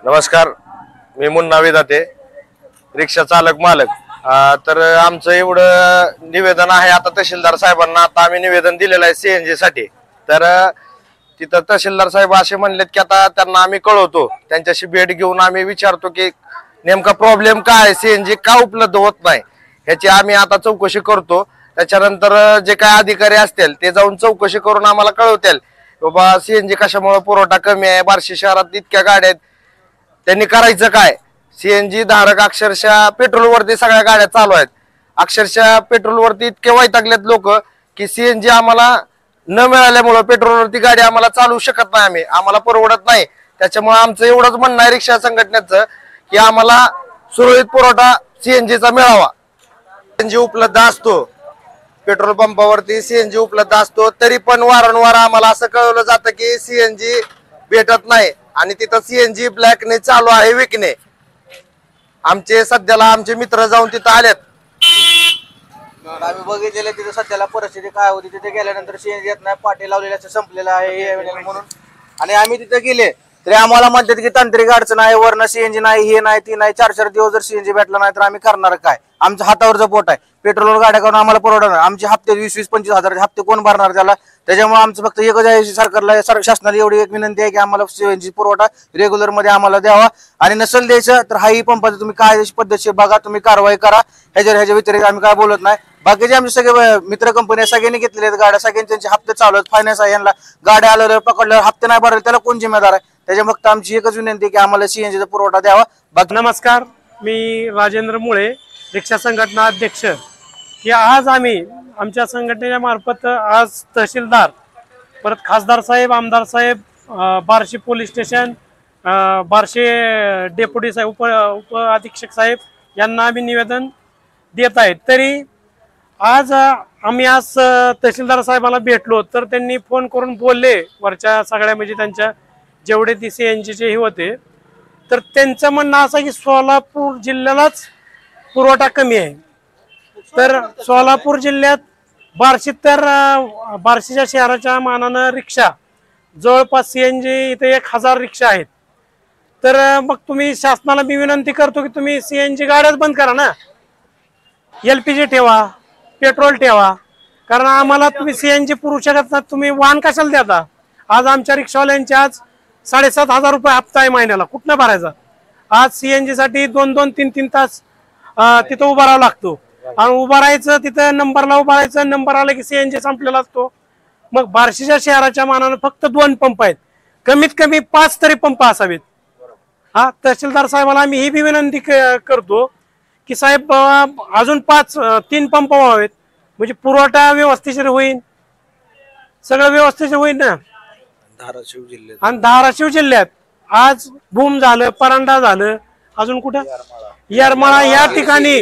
नमस्कार, मी मुन्ना विधाते, रिक्षा चालक मालक। तर आमचं एवढं निवेदन आहे आता तहसीलदार साहेबांना। आता आम्ही निवेदन दिलेलं आहे सीएनजी साठी। तर तिथं तहसीलदार साहेब असे म्हणलेत की आता त्यांना आम्ही कळवतो, त्यांच्याशी भेट घेऊन आम्ही विचारतो की नेमका प्रॉब्लेम काय, सीएनजी का उपलब्ध होत नाही ह्याची आम्ही आता चौकशी करतो। त्याच्यानंतर जे काय अधिकारी असतील ते जाऊन चौकशी करून आम्हाला कळवतील बाबा सीएनजी कशामुळे पुरवठा कमी आहे, बार्शी शहरात इतक्या गाड्या आहेत, त्यांनी करायचं काय। सीएनजी धारक अक्षरशः पेट्रोलवरती सगळ्या गाड्या चालू आहेत। अक्षरशः पेट्रोलवरती इतके वैतागलेत लोक की सीएनजी आम्हाला न मिळाल्यामुळे पेट्रोलवरती गाडी आम्हाला चालवू शकत नाही, आम्हाला परवडत नाही। त्याच्यामुळे आमचं एवढंच म्हणणं आहे रिक्षा संघटनेचं की आम्हाला सुरळीत पुरवठा सीएनजीचा मिळावा। सीएनजी उपलब्ध असतो, पेट्रोल पंपावरती सीएनजी उपलब्ध असतो, तरी पण वारंवार आम्हाला असं कळवलं जातं की सीएनजी भेटत नाही आणि तिथं सीएनजी ब्लॅकने चालू आहे, विकणे। आमचे सध्याला आमचे मित्र जाऊन तिथं आलेत, आम्ही बघितलेलं तिथे सध्याला परिस्थिती काय होती। तिथे गेल्यानंतर सीएनजी येत नाही, पाठी लावलेलं संपलेलं आहे म्हणून। आणि आम्ही तिथे गेले तरी आम्हाला म्हणतात की तांत्रिक अडचण आहे, वरनं सीएनजी नाही, हे नाही ती नाही। 4-4 दिवस जर सीएनजी भेटला नाही तर आम्ही करणार काय? आमच्या हातावरचं पोट आहे, पेट्रोलवर गाड्या करून आम्हाला परवडणार। आमचे हप्ते 20-25 हजार हप्ते कोण भरणार त्याला? त्याच्यामुळे आमचं फक्त एकच आहे, सरकारला शासनाला एवढी एक विनंती आहे की आम्हाला सीएनजी पुरवठा रेग्युलर मध्ये आम्हाला द्यावा। आणि नसेल द्यायचं तर हाही पंपाचं तुम्ही काय पद्धतशीर बघा, तुम्ही कारवाई करा। ह्याच्या व्यतिरिक्त आम्ही काय बोलत नाही। बाकीचे आमचे सगळे मित्र कंपन्या सगळ्यांनी घेतलेले आहेत गाड्या, सगळ्यांचे त्यांचे हप्ते चालू आहेत, फायनान्स आहे यांना। गाड्या आल्यावर पकडल्यावर हप्ते नाही भरले त्याला कोण जिम्मेदार आहे? त्याच्या फक्त आमची एकच विनंती की आम्हाला सीएनजीचा पुरवठा द्यावा। नमस्कार, मी राजेंद्र मुळे, रिक्षा संघटना अध्यक्ष। की आज आम्ही आमच्या संघटनेच्या मार्फत आज तहसीलदार, परत खासदार साहेब, आमदार साहेब, Barshi police station, Barshi deputy साहेब, उप अधीक्षक साहेब यांना आम्ही निवेदन देत आहेत। तरी आज आम्ही तहसीलदार साहेबांना भेटलो तर त्यांनी फोन करून बोलले, वरच्या सगळ्या म्हणजे त्यांच्या जेवढे ती सीएनजीचे हे होते, तर त्यांचं म्हणणं असं की सोलापूर जिल्ह्यालाच पुरवठा कमी आहे। तर सोलापूर जिल्ह्यात बार्शीत तर बार्शीच्या शहराच्या मानानं रिक्षा जवळपास सीएनजी इथे 1000 रिक्षा आहेत। तर मग तुम्ही शासनाला मी विनंती करतो की तुम्ही सीएनजी गाड्याच बंद करा ना, एलपीजी ठेवा, पेट्रोल ठेवा, कारण आम्हाला तुम्ही सीएनजी पुरवू शकत नाही, तुम्ही वाहन कशाला देता? आज आमच्या रिक्षावाल्यांचे आज 7500 रुपये हप्ता आहे महिन्याला, कुठनं भरायचा? आज सीएनजी साठी 2-2, 3-3 तास तिथं उभा राहावं लागतो आणि उभं राहायचं तिथं नंबरला उभं राहायचं, नंबर आला की सीएनजी संपलेला असतो। मग बार्शीच्या शहराच्या मानानं फक्त 2 पंप आहेत, कमीत कमी 5 तरी पंप असावेत। तहसीलदार साहेबांना आम्ही ही बी विनंती करतो की साहेब अजून 3 पंप व्हावेत, म्हणजे पुरवठा व्यवस्थित होईल, सगळं व्यवस्थित होईल ना। आणि धाराशिव जिल्ह्यात आज भूम झालं, परांडा झालं, अजून कुठं येरमाळा या ठिकाणी,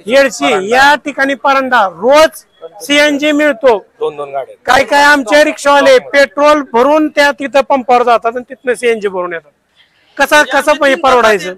येडशी या ठिकाणी परांडा रोज सीएनजी मिळतो। 2-2 गाड्या काय काय आमचे रिक्षावाले पेट्रोल भरून त्या तिथं पंपावर जातात आणि तिथनं सीएनजी भरून येतात। कसं परवडायचं?